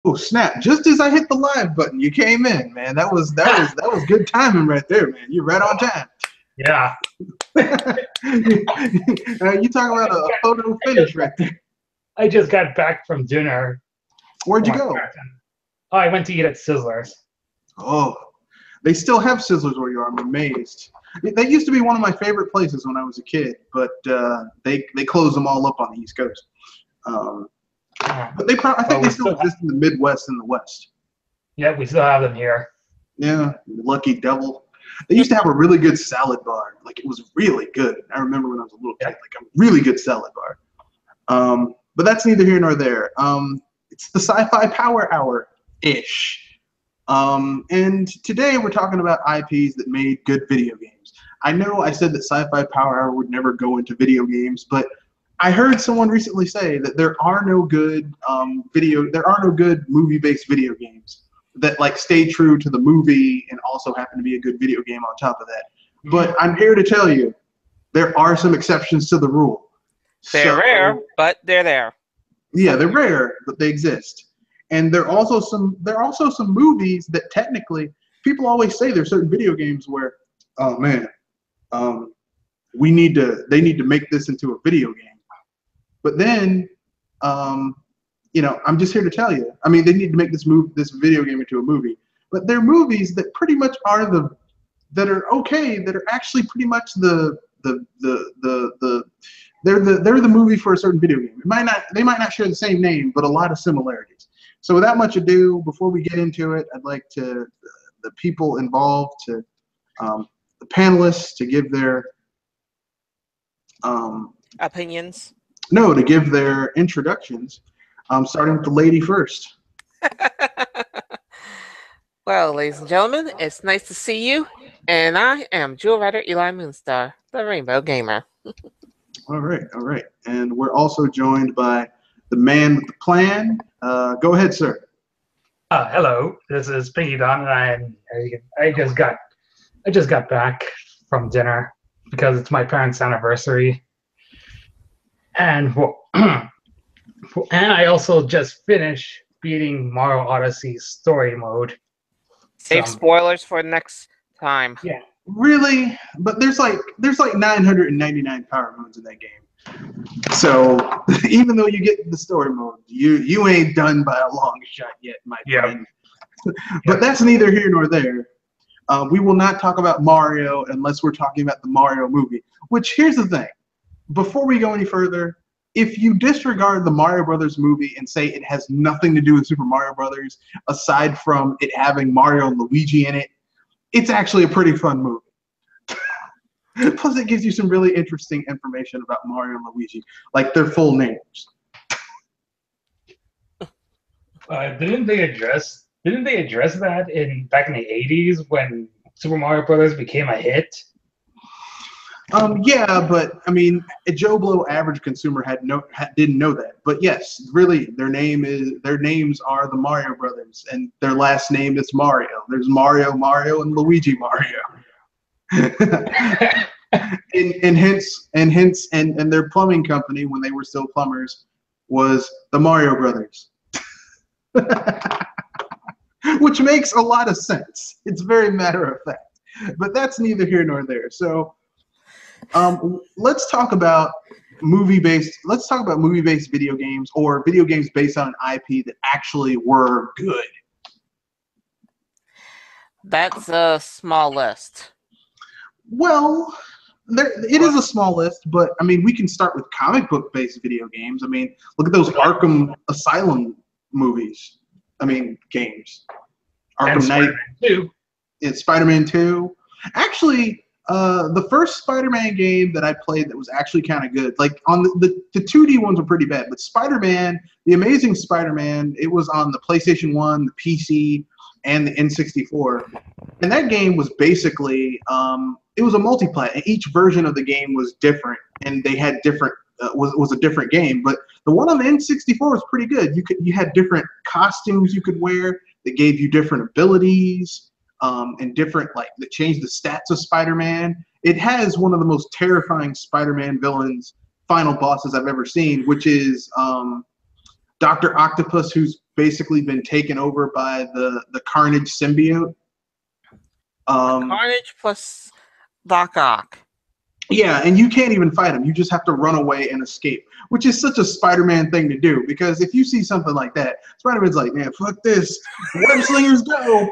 Oh snap! Just as I hit the live button, you came in, man. That was good timing right there, man. You're right on time. Yeah. You talking about a photo finish right there. I just got back from dinner. Where'd Oh, you go? oh, I went to eat at Sizzlers. Oh, they still have Sizzlers where you are. I'm amazed. They used to be one of my favorite places when I was a kid, but they closed them all up on the East Coast. But I think they still exist in the Midwest and the West. Yeah, we still have them here. Yeah, lucky devil. They used to have a really good salad bar. Like, it was really good. I remember when I was a little kid, like a really good salad bar. But that's neither here nor there. It's the Sci Fi Power Hour-ish. And today we're talking about IPs that made good video games. I know I said that Sci Fi Power Hour would never go into video games, but I heard someone recently say that there are no good movie-based video games that like stay true to the movie and also happen to be a good video game on top of that. But I'm here to tell you, there are some exceptions to the rule. They're rare, but they're there. Yeah, they're rare, but they exist. And there are also some movies that technically people always say there's certain video games where, oh man, they need to make this into a video game. But then, I'm just here to tell you. I mean, they need to make this video game into a movie. But they're movies that pretty much that are okay. That are actually pretty much they're the movie for a certain video game. They might not share the same name, but a lot of similarities. So without much ado, before we get into it, I'd like the people involved the panelists to give their opinions. No, to give their introductions. Starting with the lady first. Well, ladies and gentlemen, it's nice to see you. And I am Jewel Rider Eli Moonstar, the Rainbow Gamer. All right. And we're also joined by the man with the plan. Go ahead, sir. Hello, this is Pinky Don, and I just got back from dinner because it's my parents' anniversary, and and I also just finished beating Mario Odyssey's story mode. Save spoilers for next time. Yeah. Really? But there's like 999 power modes in that game. So even though you get the story mode, you ain't done by a long shot yet, my friend. But that's neither here nor there. We will not talk about Mario unless we're talking about the Mario movie. Which, here's the thing. Before we go any further, if you disregard the Mario Brothers movie and say it has nothing to do with Super Mario Brothers, aside from it having Mario and Luigi in it, it's actually a pretty fun movie. Plus, it gives you some really interesting information about Mario and Luigi, like their full names. Didn't they address that back in the 80s when Super Mario Brothers became a hit? Yeah, but I mean, a Joe Blow average consumer didn't know that. But yes, really, their names are the Mario Brothers, and their last name is Mario. There's Mario, and Luigi Mario. and their plumbing company, when they were still plumbers, was the Mario Brothers. Which makes a lot of sense. It's very matter of fact. But that's neither here nor there. So let's talk about movie-based video games, or video games based on an IP that actually were good. That's a small list. Well, it is a small list, but I mean, we can start with comic book-based video games. I mean, look at those Arkham Asylum movies. I mean, games. Arkham Knight. It's Spider-Man 2. Actually, the first Spider-Man game that I played that was actually kind of good, like on the 2D ones were pretty bad, but Spider-Man, The Amazing Spider-Man, it was on the PlayStation 1, the PC, and the N64. And that game was basically, it was a multiplayer, and each version of the game was different, and they had different, was a different game. But the one on the N64 was pretty good. You had different costumes you could wear that gave you different abilities, and different, like, that changed the stats of Spider-Man. It has one of the most terrifying Spider-Man villains, final bosses I've ever seen, which is Dr. Octopus, who's basically been taken over by the Carnage symbiote. Carnage plus Doc Ock. Yeah, and you can't even fight him. You just have to run away and escape, which is such a Spider-Man thing to do. Because if you see something like that, Spider-Man's like, man, fuck this. Web slingers go.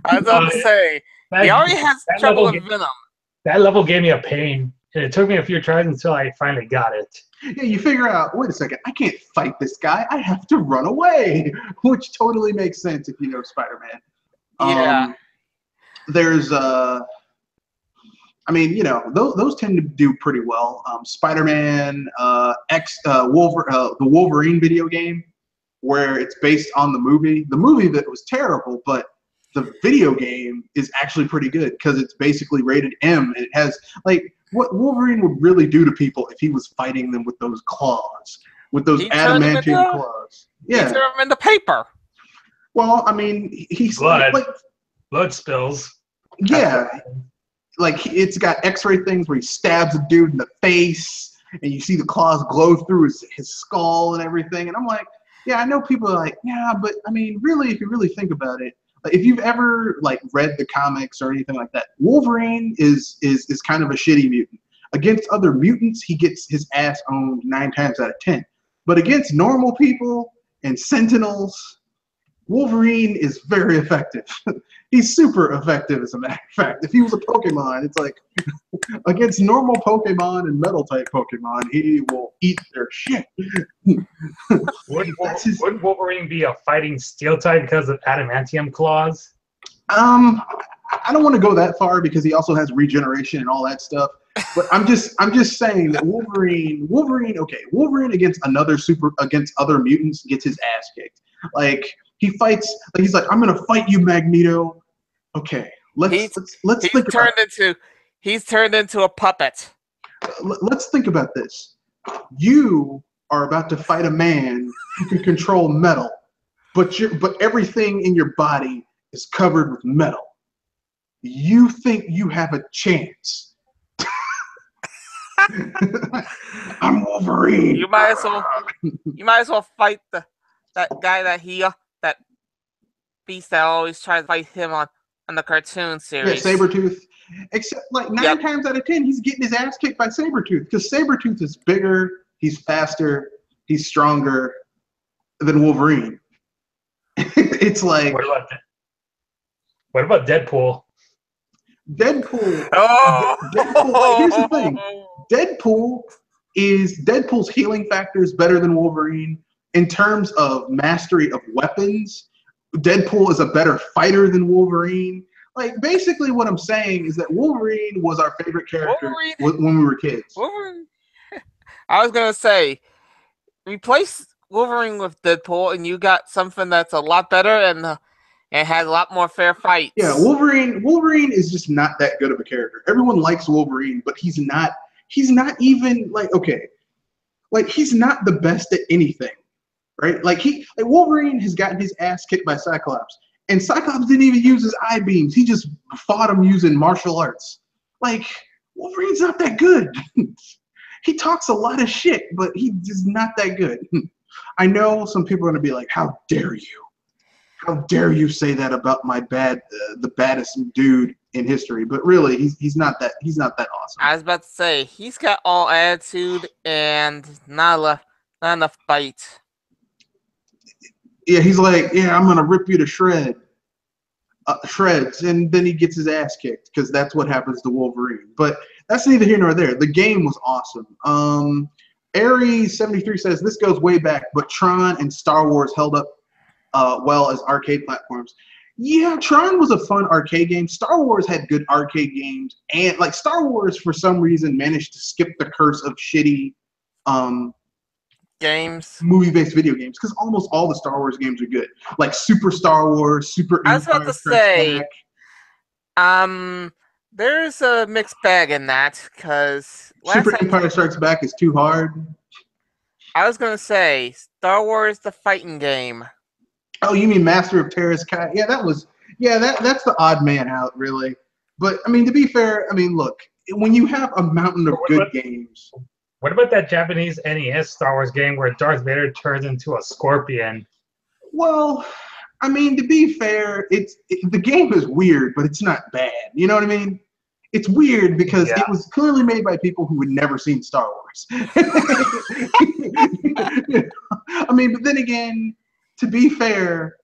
I was about to say, he already has trouble with Venom. That level gave me a pain. And it took me a few tries until I finally got it. Yeah, you figure out, wait a second, I can't fight this guy. I have to run away, which totally makes sense if you know Spider-Man. Yeah. There's, I mean, you know, those tend to do pretty well. Spider-Man the Wolverine video game, where it's based on the movie. The movie that was terrible, but the video game is actually pretty good because it's basically rated M, and it has, like, what Wolverine would really do to people if he was fighting them with those claws, with those adamantium claws. Yeah. He turned them into paper. Well, I mean, he's blood spills. Yeah. Like, it's got X-ray things where he stabs a dude in the face, and you see the claws glow through his skull and everything. And I'm like, yeah, I know people are like, yeah, but I mean, really, if you really think about it, if you've ever like read the comics or anything like that, Wolverine is kind of a shitty mutant. Against other mutants, he gets his ass owned 9 times out of 10. But against normal people and Sentinels, Wolverine is very effective. He's super effective, as a matter of fact. If he was a Pokemon, it's like against normal Pokemon and metal type Pokemon, he will eat their shit. Wouldn't Wolverine be a fighting steel type because of adamantium claws? I don't want to go that far because he also has regeneration and all that stuff. But I'm just saying that Wolverine against other mutants gets his ass kicked. Like, he fights, like, he's like, I'm gonna fight you, Magneto. Okay, let's think about it. He's turned into a puppet. Let's think about this. You are about to fight a man who can control metal, but everything in your body is covered with metal. You think you have a chance? I'm Wolverine. You might as well fight that guy that beast that always tries to fight him on the cartoon series. Yeah, Sabretooth. Except, like, 9 times out of 10, he's getting his ass kicked by Sabretooth because Sabretooth is bigger, he's faster, he's stronger than Wolverine. It's like... What about Deadpool? Deadpool. Oh! Deadpool. Here's the thing. Deadpool's healing factor is better than Wolverine. In terms of mastery of weapons, Deadpool is a better fighter than Wolverine. Like, basically what I'm saying is that Wolverine was our favorite character when we were kids. Wolverine. I was going to say, replace Wolverine with Deadpool and you got something that's a lot better and has a lot more fair fights. Yeah, Wolverine is just not that good of a character. Everyone likes Wolverine, but he's not even, like, okay. Like, he's not the best at anything. Right? Like, Wolverine has gotten his ass kicked by Cyclops. And Cyclops didn't even use his eye beams. He just fought him using martial arts. Like, Wolverine's not that good. He talks a lot of shit, but he's just not that good. I know some people are going to be like, how dare you? How dare you say that about the baddest dude in history? But really, he's not that awesome. I was about to say, he's got all attitude and not enough bite. Yeah, he's like, yeah, I'm gonna rip you to shreds, and then he gets his ass kicked because that's what happens to Wolverine. But that's neither here nor there. The game was awesome. Aries73 says this goes way back, but Tron and Star Wars held up well as arcade platforms. Yeah, Tron was a fun arcade game. Star Wars had good arcade games, and like Star Wars for some reason managed to skip the curse of shitty games, movie-based video games, because almost all the Star Wars games are good. Like Super Star Wars, Super. I was about to say, there's a mixed bag in that because Super Empire Strikes Back is too hard. I was gonna say Star Wars: The Fighting Game. Oh, you mean Master of Terrace Kai? Yeah, that's the odd man out, really. But I mean, to be fair, I mean, look, when you have a mountain of good games. What about that Japanese NES Star Wars game where Darth Vader turns into a scorpion? Well, I mean, to be fair, the game is weird, but it's not bad. You know what I mean? It's weird because it was clearly made by people who had never seen Star Wars. I mean, but then again, to be fair,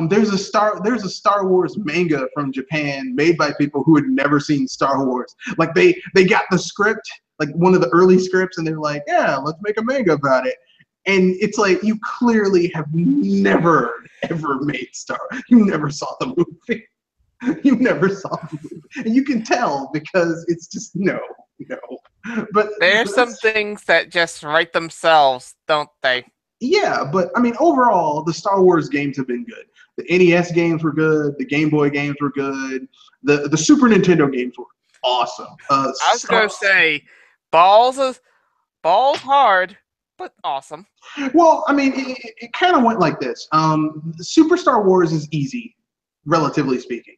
there's a Star Wars manga from Japan made by people who had never seen Star Wars. Like they got the script, like one of the early scripts, and they're like, yeah, let's make a manga about it. And it's like, you clearly have never ever made Star Wars. You never saw the movie. You never saw the movie. And you can tell because it's just no. But there's some things that just write themselves, don't they? Yeah, but I mean, overall, the Star Wars games have been good. The NES games were good. The Game Boy games were good. The Super Nintendo games were awesome. I was gonna say, balls hard, but awesome. Well, I mean, it kind of went like this. Super Star Wars is easy, relatively speaking.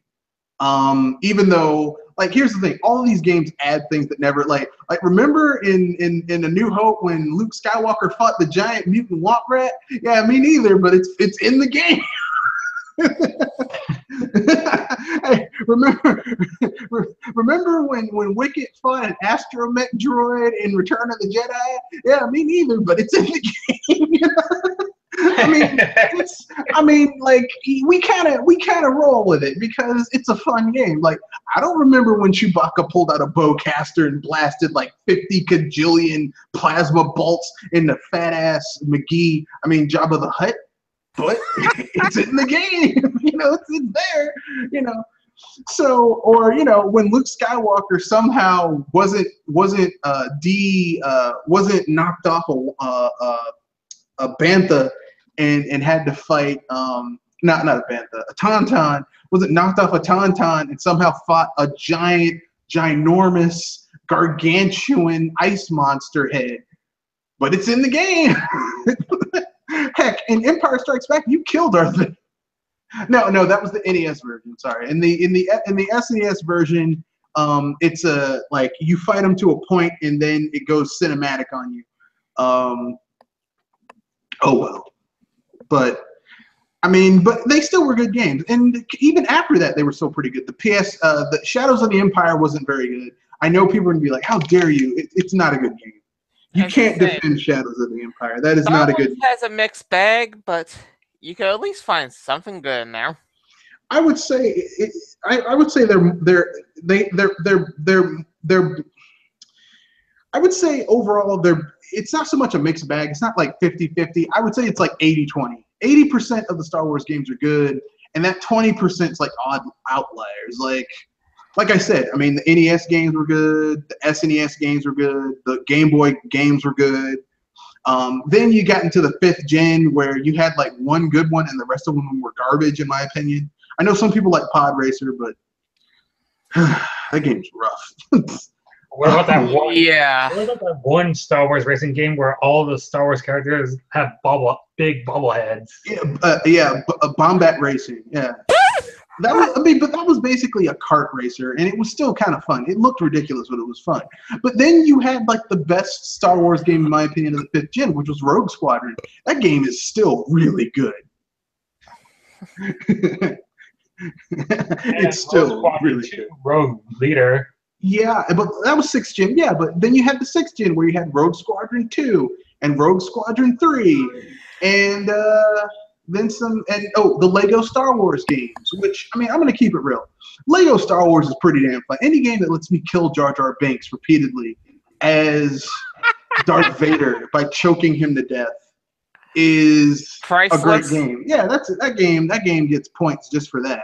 Even though, like, here's the thing: all of these games add things that never, like remember in A New Hope when Luke Skywalker fought the giant mutant womp rat? Yeah, me neither, but it's in the game. Hey, remember when Wicket fought an astromech droid in Return of the Jedi? Yeah, me neither, but it's in the game. I mean, like we kind of roll with it because it's a fun game. Like I don't remember when Chewbacca pulled out a bowcaster and blasted like 50 kajillion plasma bolts into fat ass McGee. I mean Jabba the Hutt, but it's in the game. It's there. So, or when Luke Skywalker somehow wasn't knocked off a bantha and had to fight not a bantha, a tauntaun, wasn't knocked off a tauntaun and somehow fought a ginormous gargantuan ice monster head, but it's in the game. Heck, in Empire Strikes Back, you killed Darth Vader. No, that was the NES version. Sorry, in the SNES version, it's like you fight them to a point and then it goes cinematic on you. Oh well, but I mean, but they still were good games, and even after that, they were still pretty good. The Shadows of the Empire wasn't very good. I know people are gonna be like, "How dare you?" It's not a good game. You can't defend Shadows of the Empire. That is not a good. It has a mixed bag, but you can at least find something good in there. I would say I would say I would say overall it's not so much a mixed bag. It's not like 50-50. I would say it's like 80-20. 80% of the Star Wars games are good, and that 20% is like odd outliers. Like I said, I mean, the NES games were good, the SNES games were good, the Game Boy games were good. Then you got into the 5th gen where you had like one good one and the rest of them were garbage, in my opinion. I know some people like Pod Racer, but that game's rough. What about that one? Yeah. What about that one Star Wars racing game where all the Star Wars characters have big bubble heads? Yeah, Bombat Racing. Yeah. But that was basically a kart racer, and it was still kind of fun. It looked ridiculous, but it was fun. But then you had like the best Star Wars game, in my opinion, of the 5th gen, which was Rogue Squadron. That game is still really good. It's still really good. Rogue Leader. Yeah, but that was 6th gen. Yeah, but then you had the 6th gen where you had Rogue Squadron 2 and Rogue Squadron 3, and then some, and the Lego Star Wars games, which, I mean, I'm going to keep it real. Lego Star Wars is pretty damn fun. Any game that lets me kill Jar Jar Binks repeatedly as Darth Vader by choking him to death is priceless. A great game. Yeah, that game gets points just for that.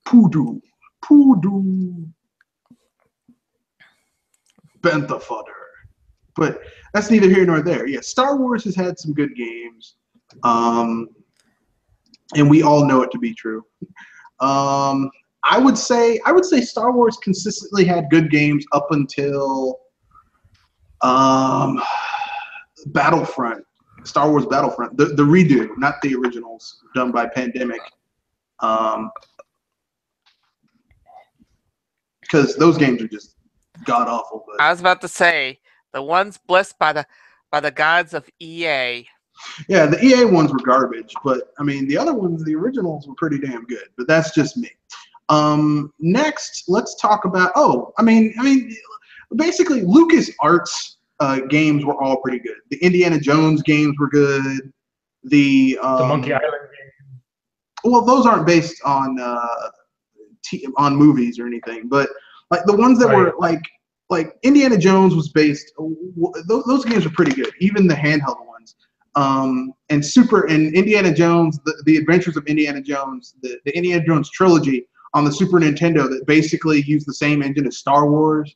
Poodoo. Bantha fodder. But that's neither here nor there. Yeah, Star Wars has had some good games, and we all know it to be true. I would say Star Wars consistently had good games up until Battlefront, Star Wars Battlefront, the redo, not the originals done by Pandemic, because those games are just god awful. But I was about to say the ones blessed by the gods of EA. yeah, the EA ones were garbage, but I mean the other ones, the originals, were pretty damn good. But that's just me. Next, let's talk about. Basically, LucasArts games were all pretty good. The Indiana Jones games were good. The Monkey Island game. Well, those aren't based on movies or anything, but like the ones that were like Indiana Jones was based. Those games are pretty good, even the handheld ones. And Indiana Jones, the Adventures of Indiana Jones, the Indiana Jones trilogy on the Super Nintendo that basically used the same engine as Star Wars,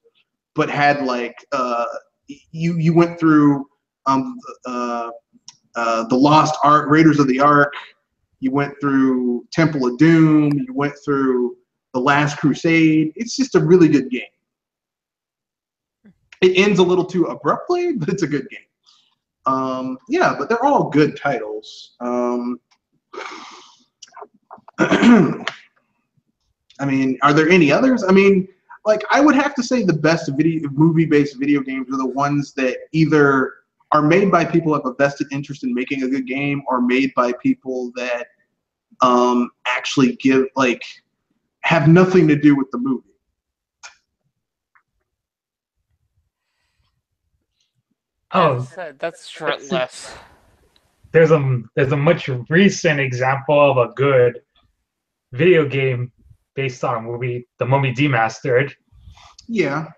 but had like you went through the Lost Ark, Raiders of the Ark. You went through Temple of Doom. You went through The Last Crusade. It's just a really good game. It ends a little too abruptly, but it's a good game. Yeah, but they're all good titles. I mean, are there any others? I mean, like I would have to say the best movie-based video games are the ones that either are made by people who have a vested interest in making a good game, or made by people that actually have nothing to do with the movie. Oh, That's shortless. There's a much recent example of a good video game based on a movie, The Mummy Demastered. Yeah.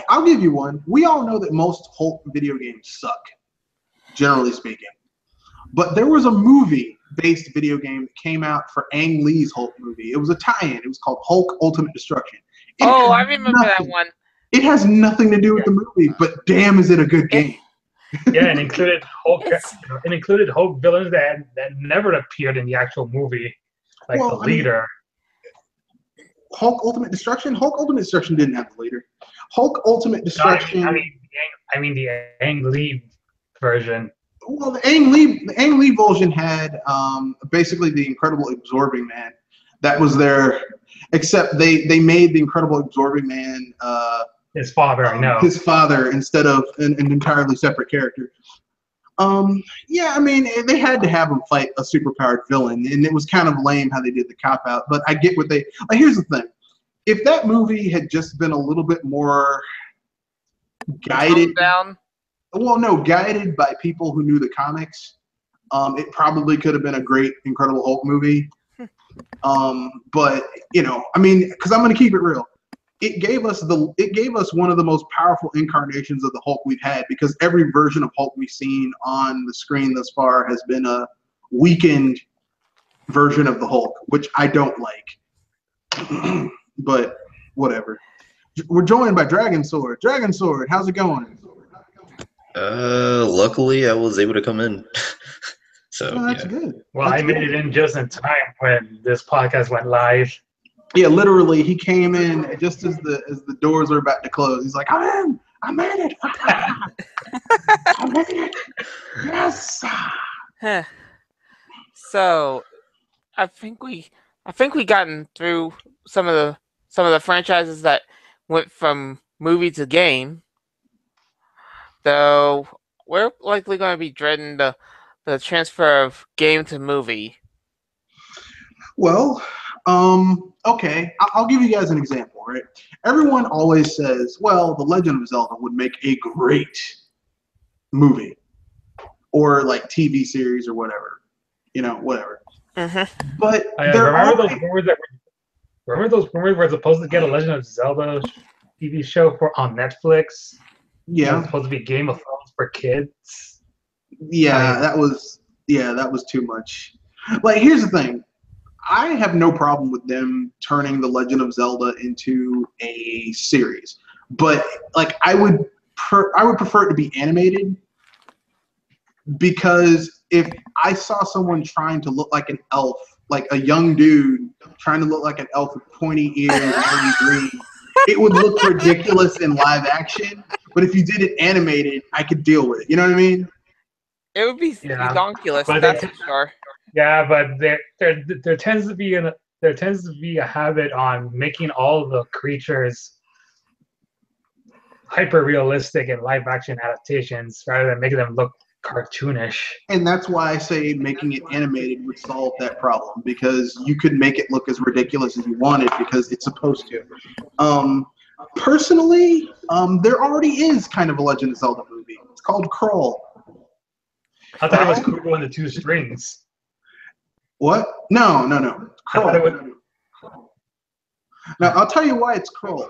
I'll give you one. We all know that most Hulk video games suck, generally speaking. But there was a movie-based video game that came out for Ang Lee's Hulk movie. It was a tie-in. It was called Hulk Ultimate Destruction. I remember that one. It has nothing to do with the movie, but damn, is it a good game. Yeah, and included Hulk. It included Hulk villains that never appeared in the actual movie, like the leader. Hulk Ultimate Destruction. Hulk Ultimate Destruction didn't have the leader. Hulk Ultimate Destruction. I mean the Ang Lee version. Well, the Ang Lee version had basically the Incredible Absorbing Man. That was their. Except they made the Incredible Absorbing Man. His father, I know. His father instead of an entirely separate character. Yeah, I mean, they had to have him fight a superpowered villain, and it was kind of lame how they did the cop-out, but I get what they... here's the thing. If that movie had just been a little bit more guided... guided by people who knew the comics, it probably could have been a great Incredible Hulk movie. But, I mean, because I'm going to keep it real. It gave us one of the most powerful incarnations of the Hulk we've had, because every version of Hulk we've seen on the screen thus far has been a weakened version of the Hulk, which I don't like. But whatever. We're joined by Dragon Sword. Dragon Sword, how's it going? Luckily I was able to come in. So that's good. Well, I made it in just in time when this podcast went live. Yeah, literally, he came in just as the doors were about to close. He's like, I made it. I made it. Yes. So, I think we gotten through some of the franchises that went from movie to game. Though we're likely going to be dreading the transfer of game to movie. Well, okay, I'll give you guys an example, right? Everyone always says, well, The Legend of Zelda would make a great movie or like TV series or whatever, whatever. Mm-hmm. But remember those rumors were supposed to get a Legend of Zelda TV show on Netflix? Yeah. It was supposed to be Game of Thrones for kids. Yeah, that was too much. Like, here's the thing. I have no problem with them turning The Legend of Zelda into a series, but like I would prefer it to be animated, because if I saw someone trying to look like an elf, like a young dude trying to look like an elf with pointy ears and green, it would look ridiculous in live action. But if you did it animated, I could deal with it. You know what I mean? It would be ridiculous, that's for sure. Yeah, but there tends to be a habit on making all the creatures hyper realistic and live action adaptations rather than making them look cartoonish. And that's why I say making it animated would solve that problem, because you could make it look as ridiculous as you wanted because it's supposed to. Personally, there already is kind of a Legend of Zelda movie. It's called Krull. I thought it was Kubo and the Two Strings. What? No. I thought it was... Now, I'll tell you why it's Krull.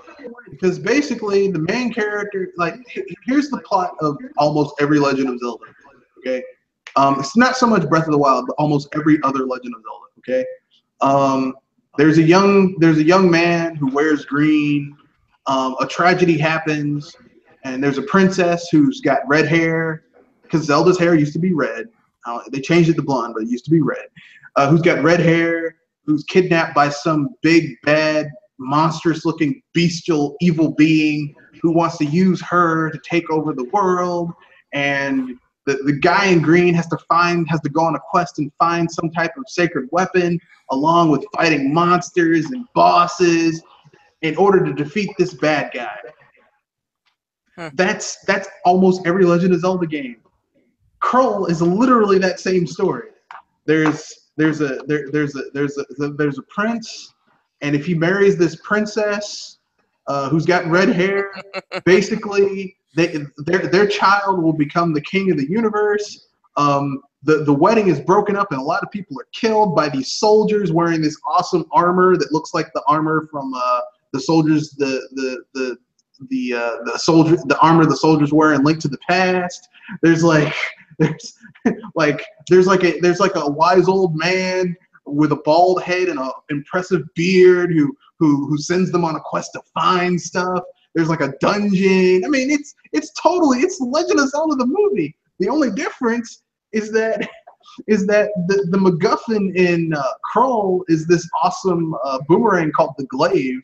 Because basically, the main character, like, here's the plot of almost every Legend of Zelda, okay? It's not so much Breath of the Wild, but almost every other Legend of Zelda, okay? There's a young man who wears green. A tragedy happens, and there's a princess who's got red hair, because Zelda's hair used to be red. They changed it to blonde, but it used to be red. Who's got red hair, who's kidnapped by some big, bad, monstrous-looking, bestial, evil being who wants to use her to take over the world. And the guy in green has to go on a quest and find some type of sacred weapon, along with fighting monsters and bosses in order to defeat this bad guy. That's almost every Legend of Zelda game. Krull is literally that same story. There's a prince, and if he marries this princess who's got red hair, basically their child will become the king of the universe. The wedding is broken up, and a lot of people are killed by these soldiers wearing this awesome armor that looks like the armor from the soldiers, the armor the soldiers wear in Link to the Past. There's like a wise old man with a bald head and an impressive beard who sends them on a quest to find stuff. There's like a dungeon. I mean, it's Legend of Zelda the movie. The only difference is that the MacGuffin in Krull is this awesome boomerang called the glaive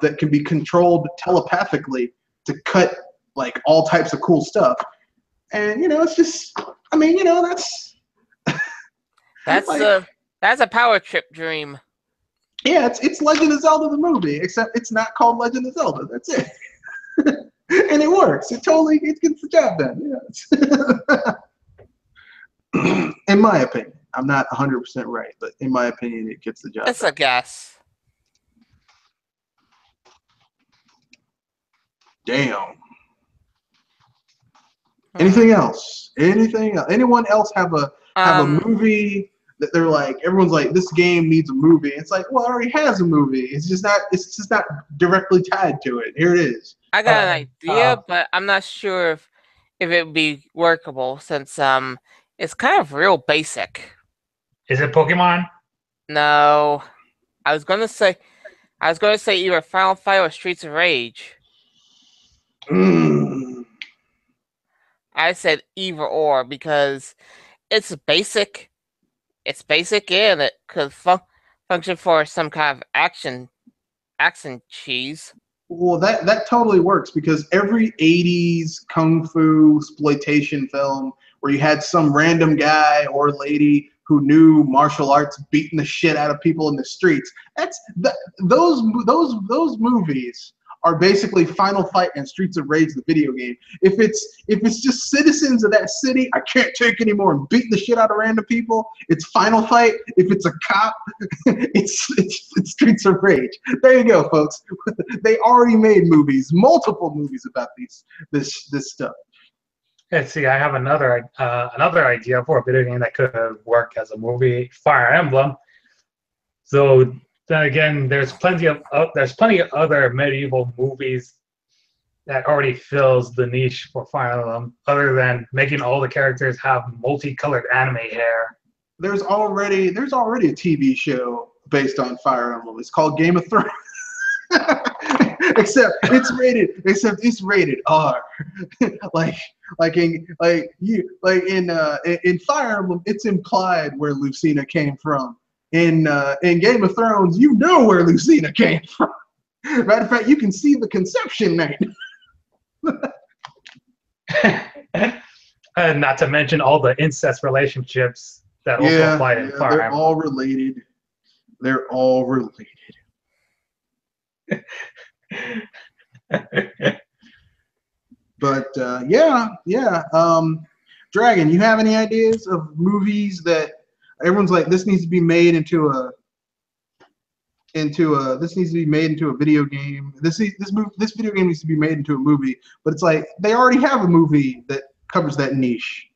that can be controlled telepathically to cut like all types of cool stuff. And it's just, that's that's a power trip dream. Yeah, it's Legend of Zelda the movie, except it's not called Legend of Zelda. That's it. And it works. It gets the job done. Yeah. In my opinion, I'm not 100% right, but in my opinion, it gets the job done. It's a guess. Damn. Anything else? Anyone else have a movie that they're like, everyone's like, this game needs a movie? It's like, well, it already has a movie. It's just not directly tied to it. Here it is. I got an idea, but I'm not sure if it would be workable since it's kind of real basic. Is it Pokemon? No. I was gonna say either Final Fight or Streets of Rage. I said either or because it's basic. It's basic and it could function for some kind of action cheese. Well, that totally works because every 80s kung fu exploitation film where you had some random guy or lady who knew martial arts beating the shit out of people in the streets. Those movies are basically Final Fight and Streets of Rage, the video game. If it's just citizens of that city, I can't take anymore and beat the shit out of random people, it's Final Fight. If it's a cop, it's Streets of Rage. There you go, folks. They already made multiple movies about this stuff. Let's see. I have another idea for a video game that could work as a movie: Fire Emblem. So then again, there's plenty of other medieval movies that already fills the niche for Fire Emblem, other than making all the characters have multicolored anime hair. There's already a TV show based on Fire Emblem. It's called Game of Thrones. Except it's rated R. In Fire Emblem, it's implied where Lucina came from. In Game of Thrones, you know where Lucina came from. Matter of fact, you can see the conception name. And not to mention all the incest relationships that also apply in Fire they're Emblem. all related. They're all related. But yeah. Dragon, you have any ideas of movies that everyone's like, this needs to be made into a video game. This video game needs to be made into a movie, but it's like they already have a movie that covers that niche.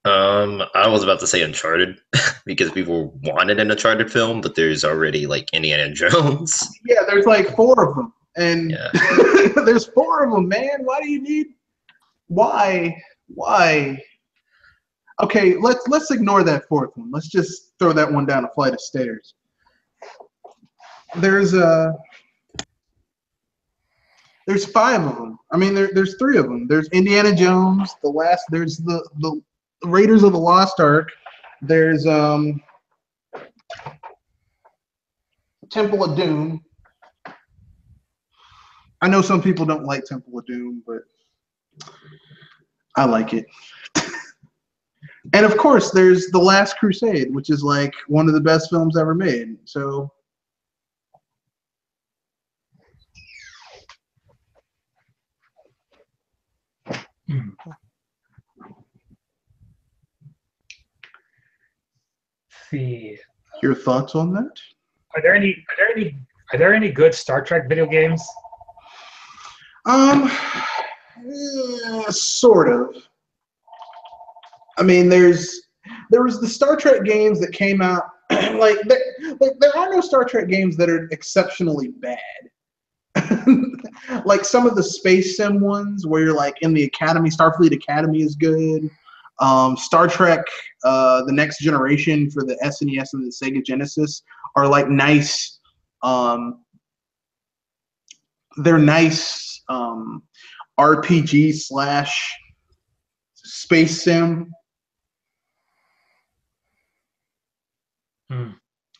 I was about to say Uncharted because people wanted an Uncharted film, but there's already like Indiana Jones. Yeah, there's like 4 of them, and Yeah. there's 4 of them, man. Why do you need? Why? Okay, let's ignore that 4th one. Let's just throw that one down a flight of stairs. There's 5 of them. I mean, there's 3 of them. There's Indiana Jones. There's the Raiders of the Lost Ark. There's Temple of Doom. I know some people don't like Temple of Doom, but I like it. And of course, there's The Last Crusade, which is like one of the best films ever made. So. See. Your thoughts on that? Are there any good Star Trek video games? Sort of. I mean, there was the Star Trek games that came out. Like there are no Star Trek games that are exceptionally bad. Like some of the space sim ones where you're like in the Academy, Starfleet Academy is good. Star Trek, the Next Generation for the SNES and the Sega Genesis are like nice. They're nice RPG / space sim.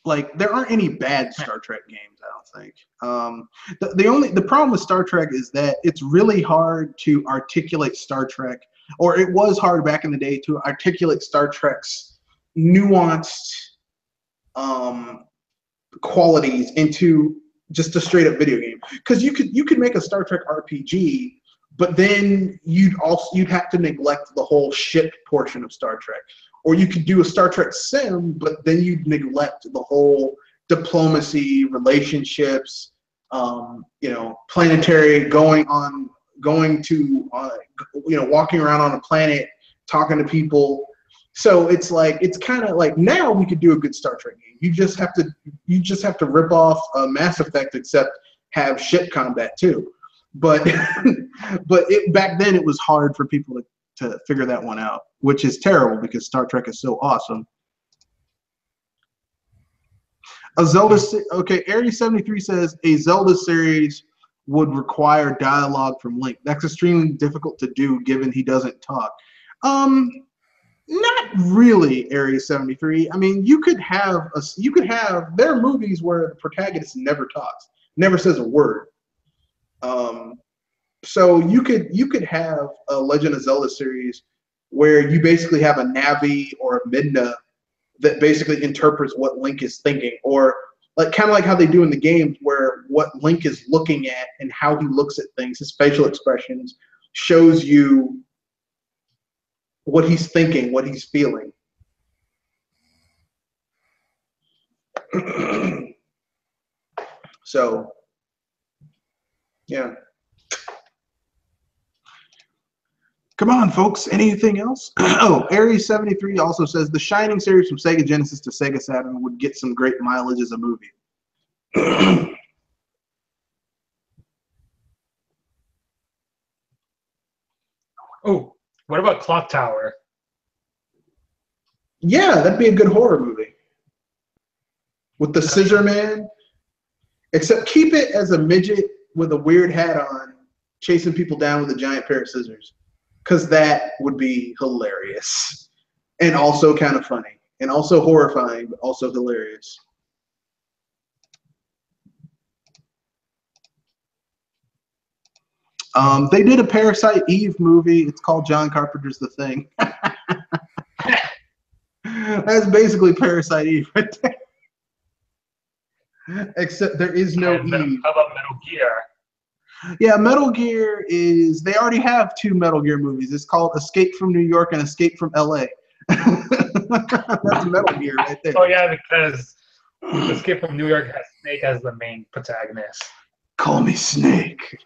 Like there aren't any bad Star Trek games, I don't think. The problem with Star Trek is that it's really hard to articulate Star Trek, or it was hard back in the day to articulate Star Trek's nuanced qualities into just a straight up video game. Because you could make a Star Trek RPG, but then you'd have to neglect the whole ship portion of Star Trek. Or you could do a Star Trek sim, but then you'd neglect the whole diplomacy, relationships, planetary, walking around on a planet, talking to people. So it's kind of like now we could do a good Star Trek game. You just have to rip off Mass Effect, except have ship combat too. But back then it was hard for people to figure that one out, which is terrible because Star Trek is so awesome. Aries 73 says a Zelda series would require dialogue from Link. That's extremely difficult to do given he doesn't talk. Not really, Aries 73. I mean, there are movies where the protagonist never talks, never says a word. So you could have a Legend of Zelda series where you basically have a Navi or a Midna that basically interprets what Link is thinking, or like kind of like how they do in the games where what Link is looking at and how he looks at things, his facial expressions shows you what he's thinking, what he's feeling. So, yeah. Come on, folks. Anything else? Oh, Aries 73 also says the Shining series from Sega Genesis to Sega Saturn would get some great mileage as a movie. Oh, what about Clock Tower? Yeah, that'd be a good horror movie. With the Scissor Man. Except keep it as a midget with a weird hat on, chasing people down with a giant pair of scissors. Because that would be hilarious. And also kind of funny. And also horrifying, but also hilarious. They did a Parasite Eve movie. It's called John Carpenter's The Thing. That's basically Parasite Eve right there. Except there is no Eve. How about Metal Gear? Yeah, Metal Gear is. They already have 2 Metal Gear movies. It's called Escape from New York and Escape from L.A. That's Metal Gear right there. Oh yeah, because Escape from New York has Snake as the main protagonist. Call me Snake.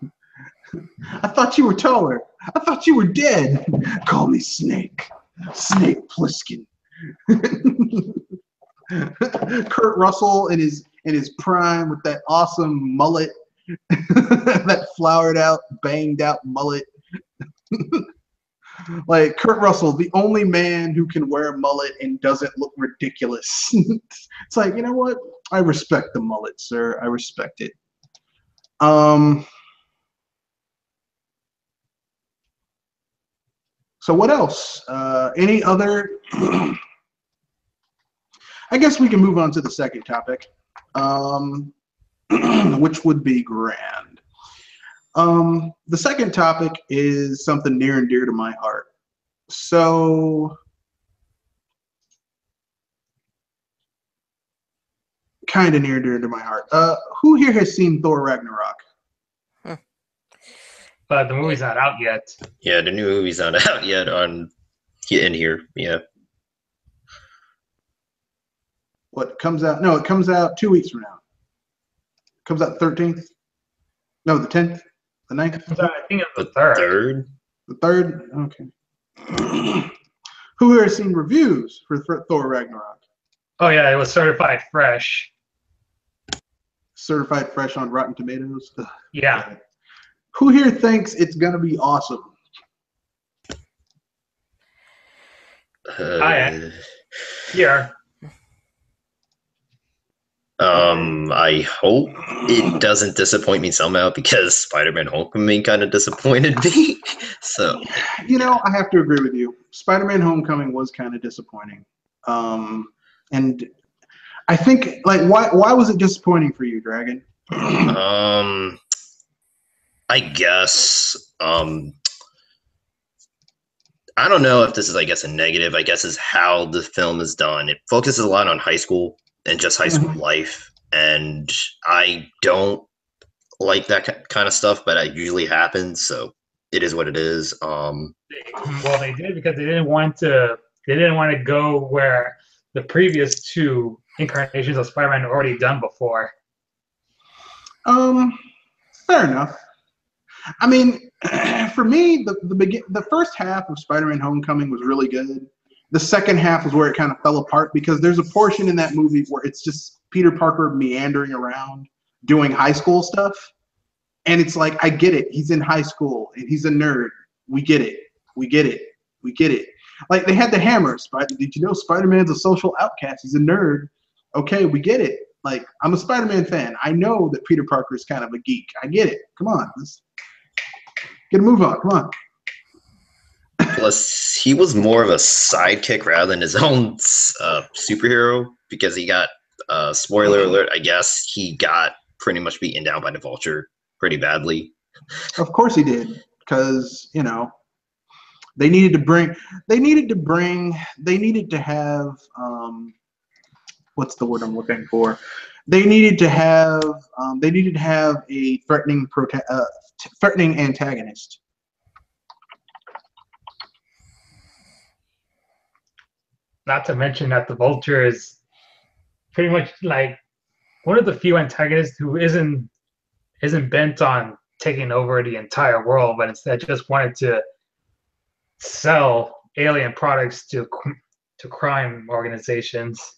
I thought you were taller. I thought you were dead. Call me Snake. Snake Plissken. Kurt Russell in his prime with that awesome mullet, that flowered out, banged out mullet. Like Kurt Russell, the only man who can wear a mullet and doesn't look ridiculous. It's like, you know what? I respect the mullet, sir. I respect it. So what else? Any other? I guess we can move on to the second topic, which would be grand. The second topic is something near and dear to my heart. So, kind of near and dear to my heart. Who here has seen Thor Ragnarok? But the movie's not out yet. Yeah, the new movie's not out yet in here. Yeah. What comes out? No, it comes out 2 weeks from now. It comes out the 13th. No, the 10th, the 9th. I think it's the third. The 3rd. Okay. Who here has seen reviews for Thor Ragnarok? Oh yeah, it was certified fresh. Certified fresh on Rotten Tomatoes. Ugh. Yeah. Who here thinks it's gonna be awesome? Here. I hope it doesn't disappoint me somehow because Spider-Man Homecoming kind of disappointed me. So, you know, I have to agree with you. Spider-Man Homecoming was kind of disappointing. And I think, like, why was it disappointing for you, Dragon? I guess, I don't know if this is, I guess, a negative. I guess is how the film is done. It focuses a lot on high school and just high school life. And I don't like that kind of stuff, but it usually happens. So it is what it is. Well, they did because they didn't want to go where the previous 2 incarnations of Spider-Man had already done before. Fair enough. I mean, for me, the first half of Spider-Man Homecoming was really good. The second half was where it kind of fell apart because there's a portion in that movie where it's just Peter Parker meandering around doing high school stuff. And it's like, I get it. He's in high school and he's a nerd. We get it. We get it. We get it. Like they had the hammer. Did you know Spider-Man's a social outcast? He's a nerd. Okay, we get it. Like, I'm a Spider-Man fan. I know that Peter Parker is kind of a geek. I get it. Come on. Let's get a move on. Come on. Plus, he was more of a sidekick rather than his own superhero because he got, spoiler alert, I guess, he got pretty much beaten down by the Vulture pretty badly. Of course he did, because, you know, they needed to have, what's the word I'm looking for? They needed to have a threatening antagonist. Not to mention that the Vulture is pretty much like one of the few antagonists who isn't bent on taking over the entire world, but instead just wanted to sell alien products to crime organizations.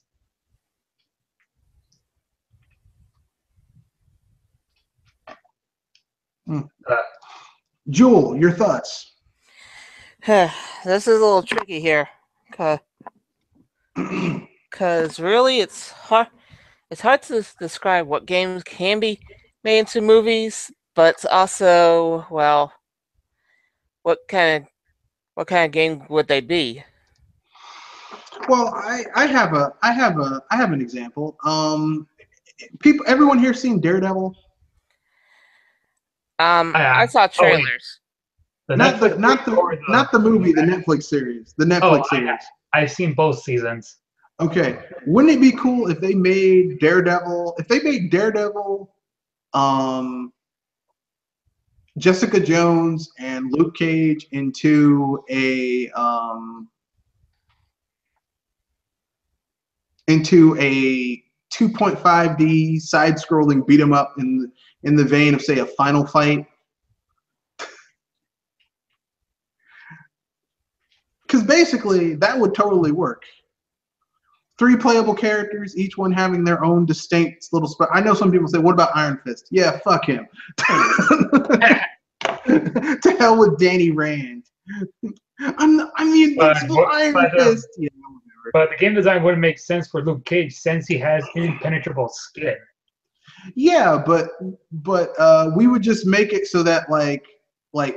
Jewel, your thoughts? This is a little tricky here, because really it's hard to describe what games can be made into movies, but also, well, what kind of game would they be? Well, I have an example. Everyone here seen Daredevil? I saw trailers. Not the movie, the Netflix series. The Netflix series. I've seen both seasons. Okay. Wouldn't it be cool if they made Daredevil? If they made Daredevil, Jessica Jones and Luke Cage into a 2.5D side-scrolling beat 'em up in the vein of, say, a Final Fight. Because basically, that would totally work. 3 playable characters, each one having their own distinct little spot. I know some people say, what about Iron Fist? Yeah, fuck him. To hell with Danny Rand. I'm the invincible Iron Fist. Yeah, but the game design wouldn't make sense for Luke Cage since he has impenetrable skin. Yeah, but we would just make it so that like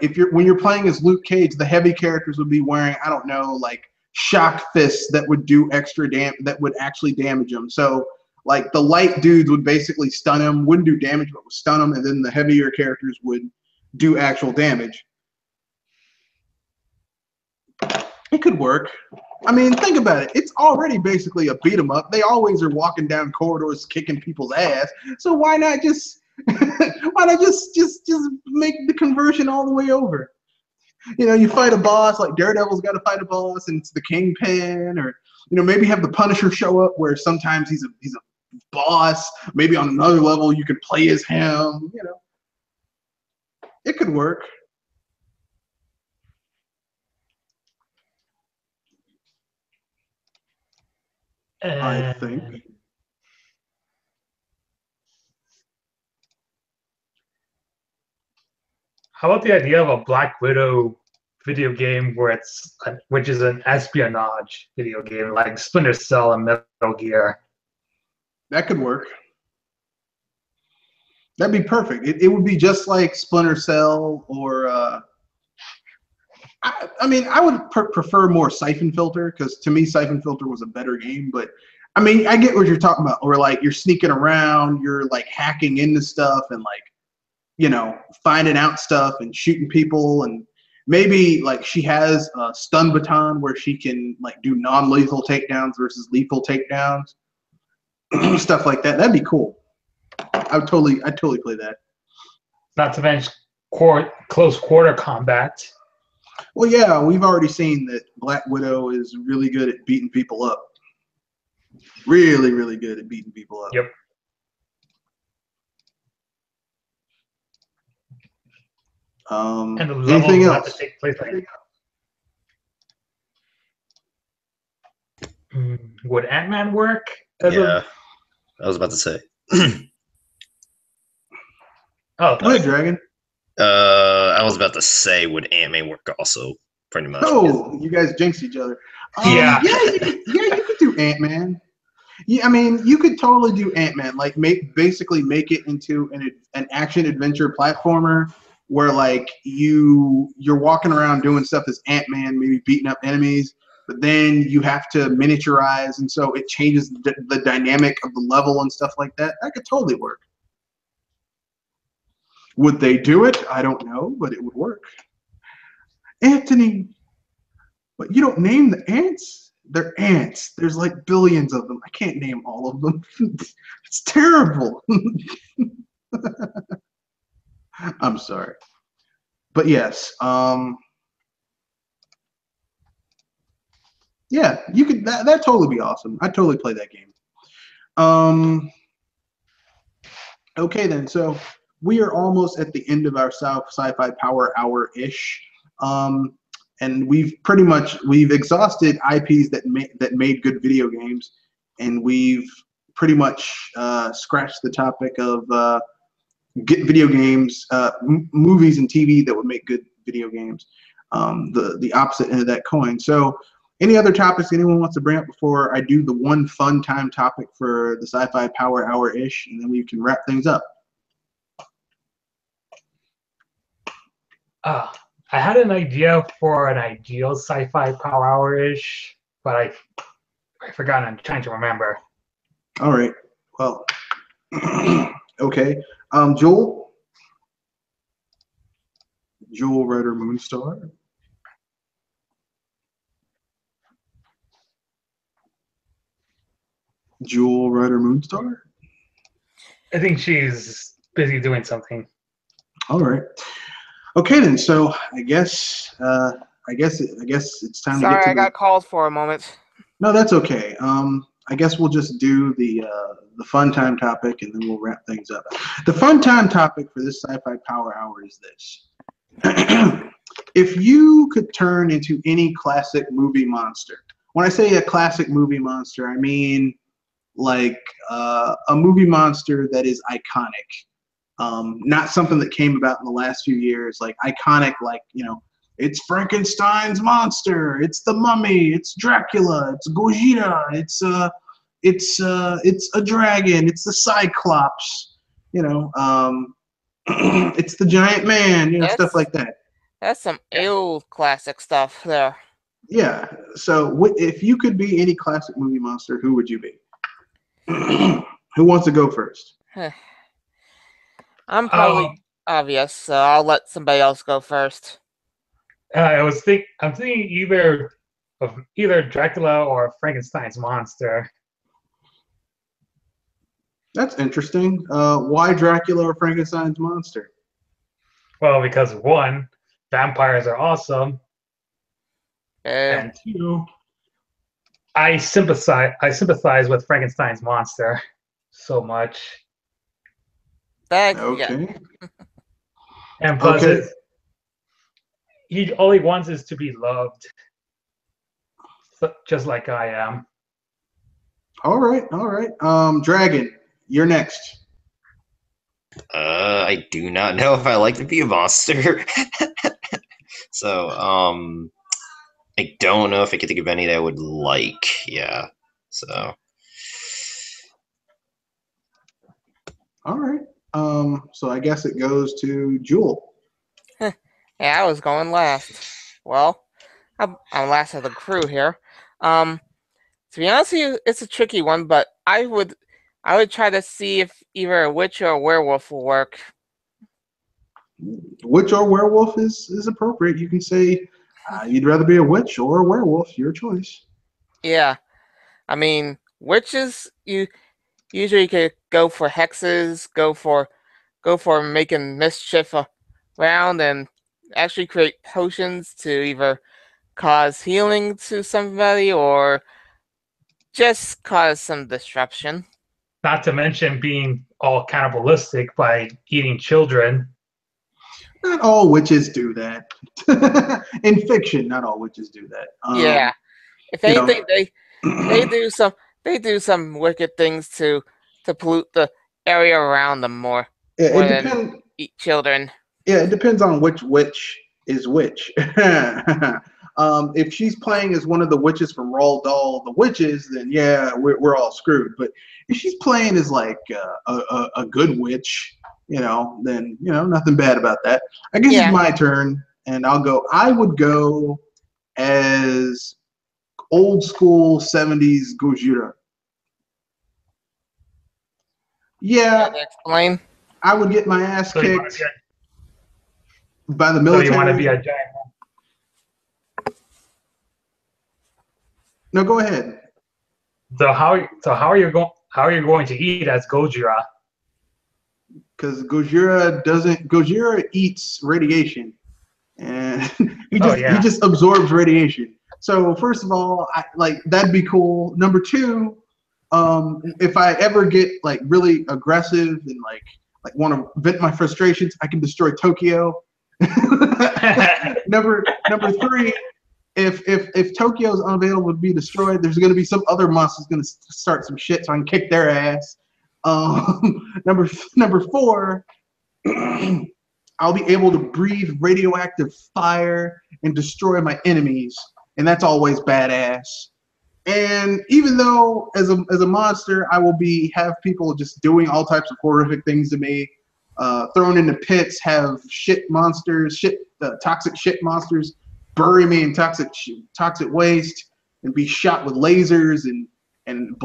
if when you're playing as Luke Cage, the heavy characters would be wearing, I don't know, like shock fists that would do extra that would actually damage him. So like the light dudes would basically stun him, wouldn't do damage, but would stun him, and then the heavier characters would do actual damage. It could work. I mean, think about it. It's already basically a beat 'em up. They always are walking down corridors kicking people's ass. So why not just just make the conversion all the way over? You know, you fight a boss, like Daredevil's got to fight a boss, and it's the Kingpin, or maybe have the Punisher show up, where sometimes he's a boss. Maybe on another level you could play as him. It could work. I think. How about the idea of a Black Widow video game which is an espionage video game like Splinter Cell and Metal Gear? That could work. That'd be perfect. It would be just like Splinter Cell, or I mean, I would prefer more Siphon Filter, because to me Siphon Filter was a better game. But I mean, I get what you're talking about, or like you're sneaking around, you're like hacking into stuff and like finding out stuff and shooting people, and maybe like she has a stun baton where she can like do non-lethal takedowns versus lethal takedowns, stuff like that. That'd be cool. I'd totally play that. Not to mention close quarter combat. Well, yeah, we've already seen that Black Widow is really good at beating people up. Really, really good at beating people up. Yep. And the anything else? Have to take place like would Ant-Man work? Yeah, I was about to say. Oh, go ahead, Dragon. I was about to say, would Ant-Man work also? Pretty much. Oh, you guys jinxed each other. Yeah. You could do Ant-Man. Yeah, I mean, you could totally do Ant-Man. Like, basically make it into an action adventure platformer where like you're walking around doing stuff as Ant-Man, maybe beating up enemies, but then you have to miniaturize, and so it changes the dynamic of the level and stuff like that. That could totally work. Would they do it? I don't know, but it would work. Anthony, but you don't name the ants? They're ants. There's like billions of them. I can't name all of them. It's terrible. I'm sorry. But yes, yeah, you could. That'd totally be awesome. I'd totally play that game. Okay then, so we are almost at the end of our Sci-Fi Power Hour-ish. And we've exhausted IPs that made good video games, and we've pretty much scratched the topic of video games, movies and TV that would make good video games. The opposite end of that coin. So, any other topics anyone wants to bring up before I do the one fun time topic for the Sci-Fi Power Hour-ish, and then we can wrap things up. I had an idea for an ideal Sci-Fi Power Hour-ish, but I forgot. I'm trying to remember. All right. Well, okay. Joel Ryder Moonstar. Jewel Ryder Moonstar? I think she's busy doing something. All right. Okay, then. So I guess it's time to get Sorry, to I got called for a moment. No, that's okay. I guess we'll just do the fun time topic, and then we'll wrap things up. The fun time topic for this Sci-Fi Power Hour is this: if you could turn into any classic movie monster. When I say a classic movie monster, I mean like a movie monster that is iconic. Not something that came about in the last few years, like iconic, like, it's Frankenstein's monster, it's the Mummy, it's Dracula, it's Gojira, it's a dragon, it's the Cyclops, it's the Giant Man, stuff like that. That's some old classic stuff there. Yeah. So if you could be any classic movie monster, who would you be? Who wants to go first? I'm probably obvious, so I'll let somebody else go first. I'm thinking either Dracula or Frankenstein's monster. That's interesting. Why Dracula or Frankenstein's monster? Well, because one, vampires are awesome, and two, I sympathize with Frankenstein's monster so much. Okay. And plus, all he wants is to be loved, just like I am. All right. Dragon, you're next. I do not know if I like to be a monster. So, I don't know if I could think of any that I would like. Yeah. So. All right. So I guess it goes to Jewel. Yeah, I was going last. Well, I'm last of the crew here. To be honest with you, it's a tricky one, but I would try to see if either a witch or a werewolf will work. Witch or werewolf is appropriate. You can say you'd rather be a witch or a werewolf. Your choice. Yeah, I mean, witches, you usually could go for hexes, go for making mischief around, and actually create potions to either cause healing to somebody or just cause some disruption. Not to mention being all cannibalistic by eating children. Not all witches do that. In fiction, not all witches do that. Yeah, if anything, they do some wicked things to pollute the area around them more than eat children. Yeah, it depends on which witch is which. If she's playing as one of the witches from Roald Dahl, the witches, then yeah, we're all screwed. But if she's playing as like a good witch, then nothing bad about that. I guess it's my turn, and I would go as old school 70s Gojira. Yeah. Explain. I would get my ass kicked by the military. So you want to be a giant? No, go ahead. So how are you going to eat as Gojira? Because Gojira eats radiation, and he just absorbs radiation. So first of all, that'd be cool. Number two, if I ever get like really aggressive and like want to vent my frustrations, I can destroy Tokyo. Number three, if Tokyo's unavailable to be destroyed, there's going to be some other monster's going to start some shit, so I can kick their ass. Number four, I'll be able to breathe radioactive fire and destroy my enemies, and that's always badass. And even though as a monster, I will have people just doing all types of horrific things to me, thrown into pits, have toxic shit monsters bury me in toxic waste, and be shot with lasers and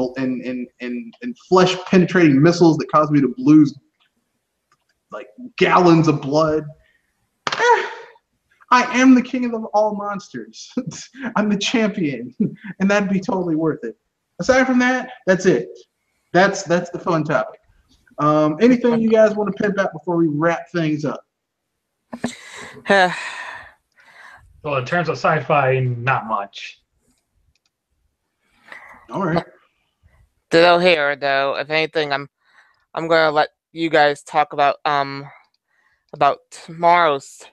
flesh penetrating missiles that cause me to lose like gallons of blood. I am the king of all monsters. I'm the champion, and that'd be totally worth it. Aside from that, that's it. That's the fun topic. Anything you guys want to pimp out before we wrap things up? Well, in terms of sci-fi, not much. All right. Ditto here, though. If anything, I'm gonna let you guys talk about tomorrow's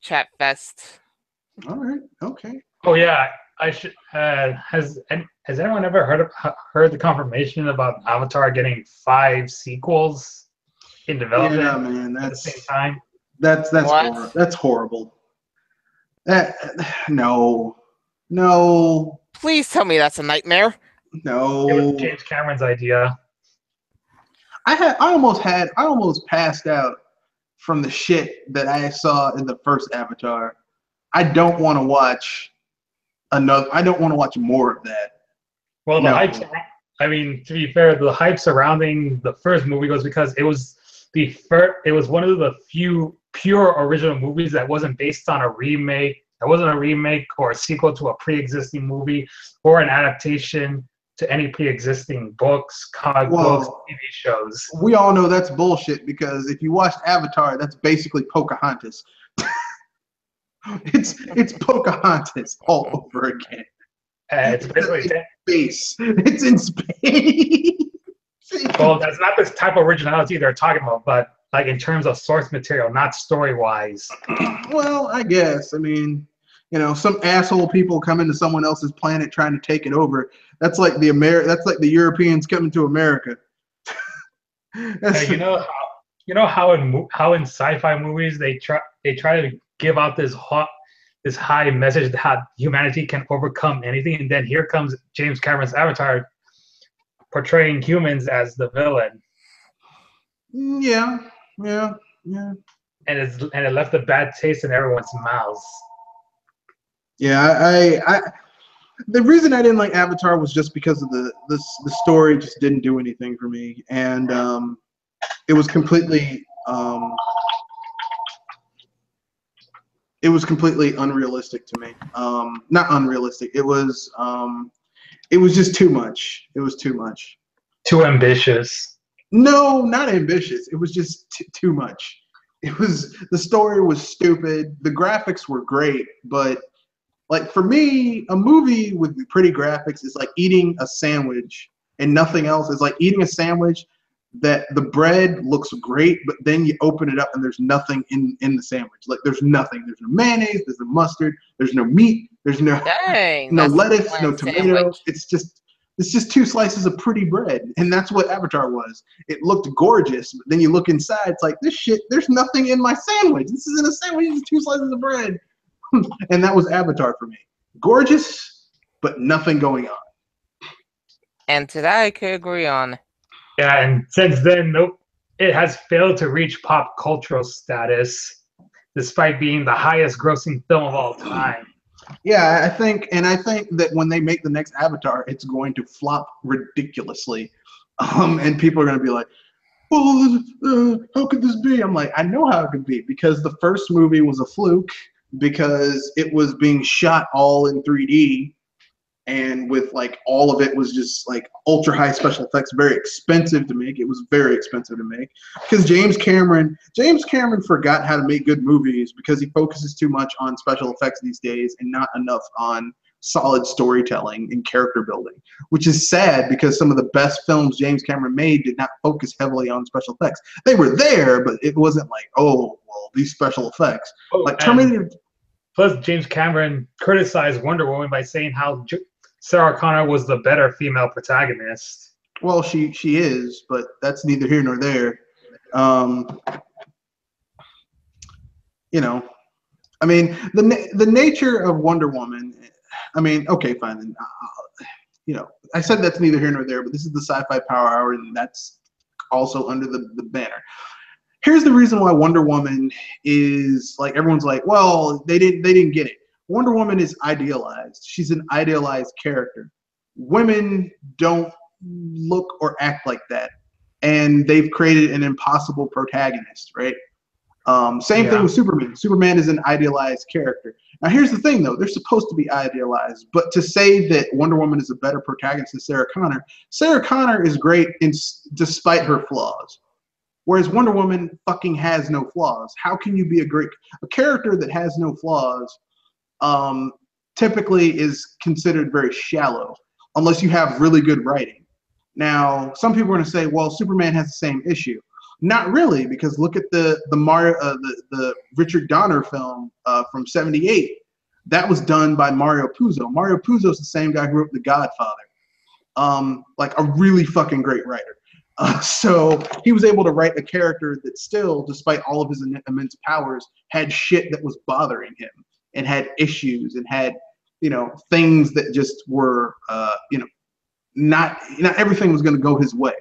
chat fest. All right. Okay. Oh yeah, I should. Has anyone ever heard the confirmation about Avatar getting 5 sequels in development Yeah, man. at the same time? That's What? that's horrible. No, no, Please tell me that's a nightmare. It was no. James Cameron's idea. I almost passed out from the shit that I saw in the first Avatar. I don't want to watch another. I don't want to watch more of that. Well, the No. hype. I mean, to be fair, the hype surrounding the first movie was because it was It was one of the few pure original movies that wasn't based on a remake. That wasn't a remake or a sequel to a pre-existing movie or an adaptation to any pre-existing books, comic books, TV shows. We all know that's bullshit because if you watched Avatar, that's basically Pocahontas. it's Pocahontas all over again. It's basically space. It's in space. Well, that's not the type of originality they're talking about, but like in terms of source material, not story-wise. Well, I guess. I mean, you know, some asshole people come into someone else's planet trying to take it over. That's like the Europeans coming to America. You know how in sci-fi movies they try to give out this high message that humanity can overcome anything, and then here comes James Cameron's Avatar portraying humans as the villain. Yeah. And it left a bad taste in everyone's mouths. Yeah, I the reason I didn't like Avatar was just because of the story just didn't do anything for me, and it was completely unrealistic to me. Not unrealistic. It was just too much. It was too much. Too ambitious. No, not ambitious. It was just too much. The story was stupid. The graphics were great, but like for me, a movie with pretty graphics is like eating a sandwich and nothing else. It's like eating a sandwich that the bread looks great, but then you open it up and there's nothing in the sandwich. Like there's nothing. There's no mayonnaise. There's no mustard. There's no meat. There's no lettuce. No tomato. Sandwich. It's just 2 slices of pretty bread, and that's what Avatar was. It looked gorgeous, but then you look inside, it's like this shit. There's nothing in my sandwich. This isn't a sandwich. It's 2 slices of bread. And that was Avatar for me. Gorgeous, but nothing going on. And to that I could agree on. Yeah, and since then, it has failed to reach pop cultural status, despite being the highest grossing film of all time. Yeah, I think that when they make the next Avatar, it's going to flop ridiculously. And people are going to be like, well, how could this be? I'm like, I know how it could be, because the first movie was a fluke, because it was being shot all in 3D, and with like all of it was just like ultra high special effects, very expensive to make. It was very expensive to make because James Cameron forgot how to make good movies because he focuses too much on special effects these days and not enough on solid storytelling and character building, which is sad because some of the best films James Cameron made did not focus heavily on special effects. They were there, but it wasn't like, oh, well, these special effects. Like Terminator. Plus, James Cameron criticized Wonder Woman by saying how Sarah Connor was the better female protagonist. Well, she is, but that's neither here nor there. You know, I mean, the nature of Wonder Woman. I mean, okay, fine. Then, you know, I said that's neither here nor there, but this is the Sci Fi Power Hour, and that's also under the banner. Here's the reason why Wonder Woman is like everyone's like, well, they didn't get it. Wonder Woman is idealized. She's an idealized character. Women don't look or act like that, and they've created an impossible protagonist, right? Same thing with Superman. Superman is an idealized character. Now, here's the thing, though. They're supposed to be idealized, but to say that Wonder Woman is a better protagonist than Sarah Connor is great despite her flaws. Whereas Wonder Woman fucking has no flaws. How can you be a character that has no flaws? Typically is considered very shallow unless you have really good writing. Now, some people are going to say, well, Superman has the same issue. Not really, because look at the Richard Donner film from '78. That was done by Mario Puzo. Mario Puzo is the same guy who wrote The Godfather. Like a really fucking great writer. So he was able to write a character that still, despite all of his immense powers, had shit that was bothering him and had issues and had, things that just were, not everything was going to go his way.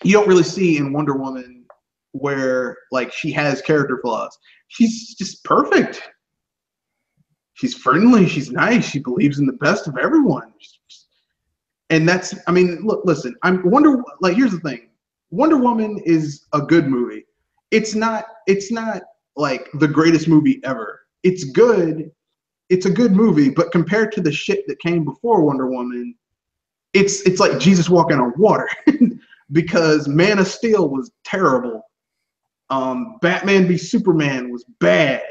You don't really see in Wonder Woman where like she has character flaws. She's just perfect. She's friendly. She's nice. She believes in the best of everyone. And that's, I mean, look, listen, here's the thing. Wonder Woman is a good movie. It's not like the greatest movie ever. It's good. It's a good movie, but compared to the shit that came before Wonder Woman, it's like Jesus walking on water. Because Man of Steel was terrible. Batman v Superman was bad.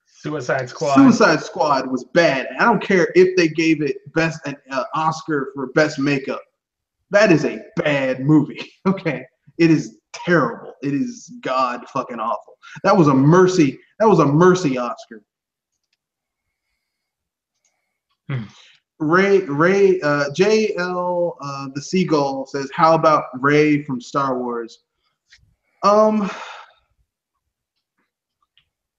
Suicide Squad. Suicide Squad was bad. I don't care if they gave it an Oscar for best makeup. That is a bad movie. Okay, it is terrible. It is god fucking awful. That was a mercy. That was a mercy Oscar. Ray, JL, the Seagull says, how about Ray from Star Wars?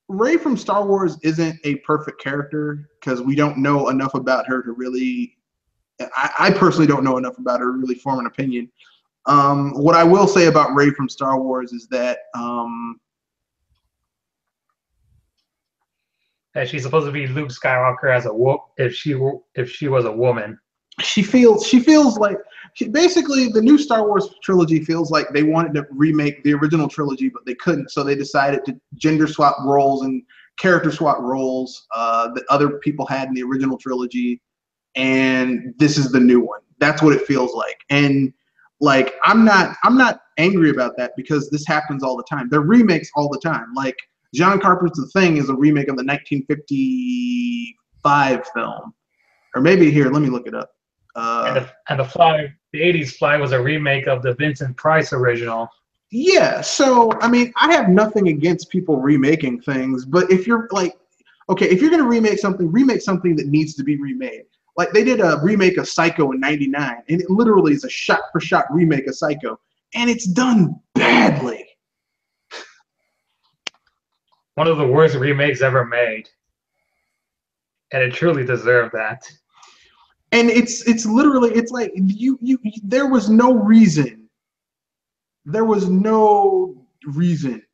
Ray from Star Wars isn't a perfect character because we don't know enough about her to really, I personally don't know enough about her to really form an opinion. What I will say about Ray from Star Wars is that, that she's supposed to be Luke Skywalker as if she was a woman. She feels like basically the new Star Wars trilogy feels like they wanted to remake the original trilogy, but they couldn't, so they decided to gender swap roles and character swap roles that other people had in the original trilogy, and this is the new one. That's what it feels like. And like I'm not angry about that because this happens all the time. They're remakes all the time. Like John Carpenter's The Thing is a remake of the 1955 film. Or maybe here, let me look it up. And the Fly, the 80s Fly was a remake of the Vincent Price original. Yeah, so I mean, I have nothing against people remaking things, but if you're like, okay, if you're gonna remake something that needs to be remade. Like they did a remake of Psycho in '99, and it literally is a shot-for-shot remake of Psycho, and it's done badly. One of the worst remakes ever made, and it truly deserved that. And it's literally, it's like you there was no reason. There was no reason.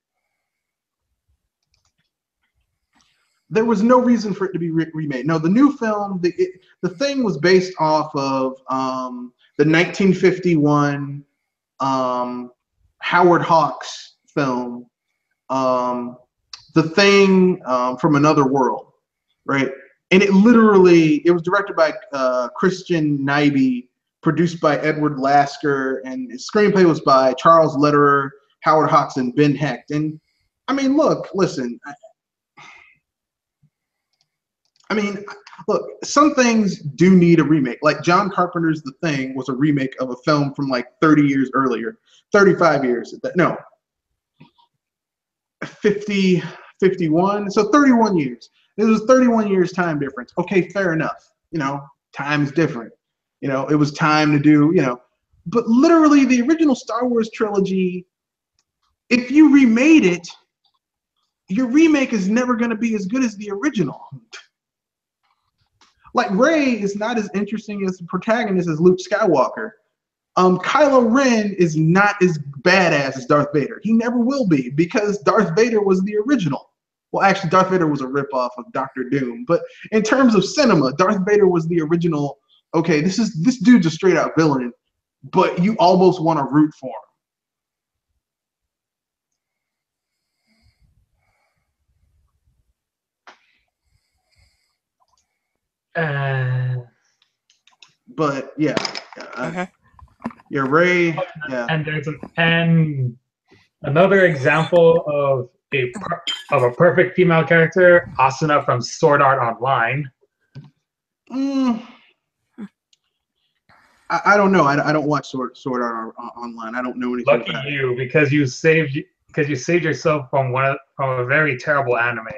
There was no reason for it to be remade. No, the new film, the Thing was based off of the 1951 Howard Hawks film, The Thing from Another World, right? And it was directed by Christian Nyby, produced by Edward Lasker, and the screenplay was by Charles Lederer, Howard Hawks, and Ben Hecht. And I mean, listen. I mean, look, some things do need a remake. Like John Carpenter's The Thing was a remake of a film from like 30 years earlier, 35 years. No, 50, 51. So 31 years. It was 31 years time difference. Okay, fair enough. Time's different. It was time to do, but literally the original Star Wars trilogy, if you remade it, your remake is never going to be as good as the original. Like Rey is not as interesting as the protagonist as Luke Skywalker. Kylo Ren is not as badass as Darth Vader. He never will be because Darth Vader was the original. Well, actually, Darth Vader was a ripoff of Doctor Doom. But in terms of cinema, Darth Vader was the original. Okay, this dude's a straight out villain, but you almost want to root for him. But yeah. You're Ray. Yeah. And another example of a perfect female character, Asuna from Sword Art Online. I don't know. I don't watch Sword Art Online. I don't know anything Lucky about you, because you saved yourself from a very terrible anime.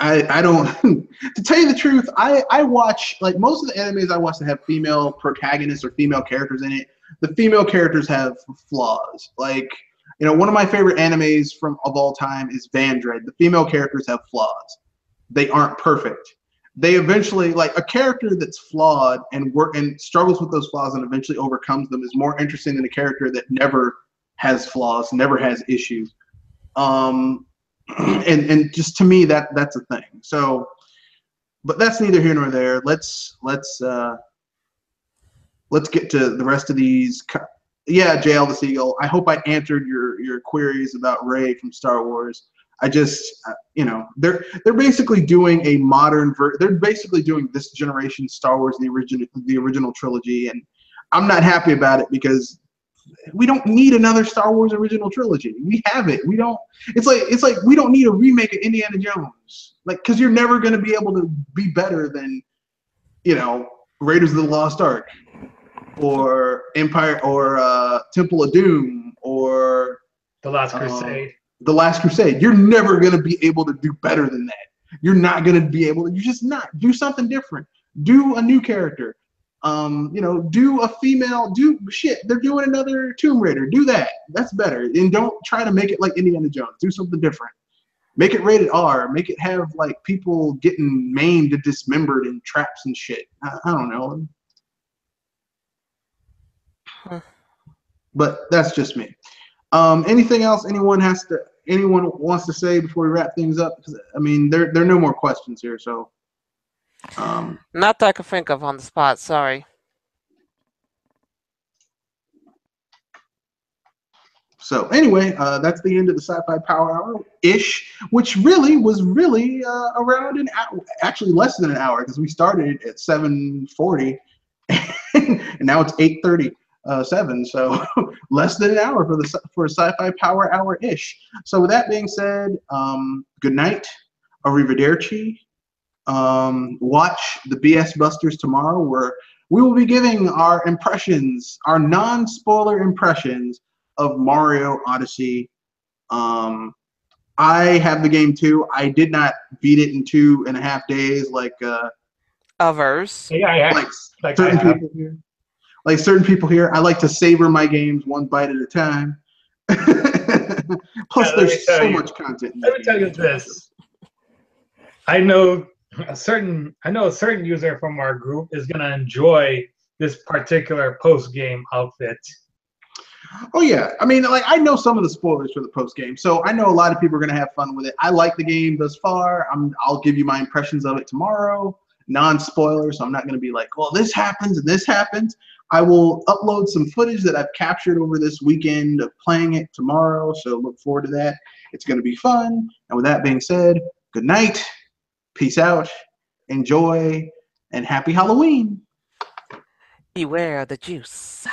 I don't. To tell you the truth, I watch, like, most of the animes I watch that have female protagonists or female characters in it. The female characters have flaws. Like, one of my favorite animes of all time is Vandred. The female characters have flaws. They aren't perfect. They eventually, like, a character that's flawed and struggles with those flaws and eventually overcomes them is more interesting than a character that never has flaws, never has issues. And just, to me, that's a thing. So, but that's neither here nor there. Let's get to the rest of these. Yeah, JL the Seagull, I hope I answered your queries about Rey from Star Wars. I just, they're basically doing a modern they're basically doing this generation Star Wars, the original trilogy, and I'm not happy about it because we don't need another Star Wars original trilogy. We have it. We don't. It's like we don't need a remake of Indiana Jones, like, because you're never going to be able to be better than, Raiders of the Lost Ark, or Empire, or Temple of Doom, or The Last Crusade. The Last Crusade. You're never going to be able to do better than that. You're not going to be able to. You're just not. Do something different. Do a new character. Do a female. They're doing another Tomb Raider. Do that. That's better. And don't try to make it like Indiana Jones. Do something different. Make it rated R. Make it have, like, people getting maimed and dismembered in traps and shit. I don't know. But that's just me. Anything else anyone wants to say before we wrap things up? Because, I mean, there are no more questions here, so. Not that I can think of on the spot. Sorry. So anyway, that's the end of the Sci-Fi Power Hour-ish, which was around an hour, actually less than an hour, because we started at 7:40, and now it's 8:37. So less than an hour for a Sci-Fi Power Hour-ish. So with that being said, good night, arrivederci. Watch the BS Busters tomorrow, where we will be giving our impressions, our non-spoiler impressions of Mario Odyssey. I have the game too. I did not beat it in 2.5 days like Others. Yeah. Like certain people here. Like certain people here, I like to savor my games one bite at a time. Plus, there's so much content. Let me tell you this. I know a certain user from our group is gonna enjoy this particular post-game outfit. Oh yeah, I mean, like, I know some of the spoilers for the post game, so I know a lot of people are gonna have fun with it. I like the game thus far. I'll give you my impressions of it tomorrow, non-spoiler. So I'm not gonna be like, well, this happens and this happens. I will upload some footage that I've captured over this weekend of playing it tomorrow. So look forward to that. It's gonna be fun. And with that being said, good night, peace out, enjoy, and happy Halloween. Beware the juice.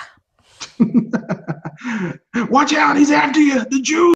Watch out, he's after you, the Jew.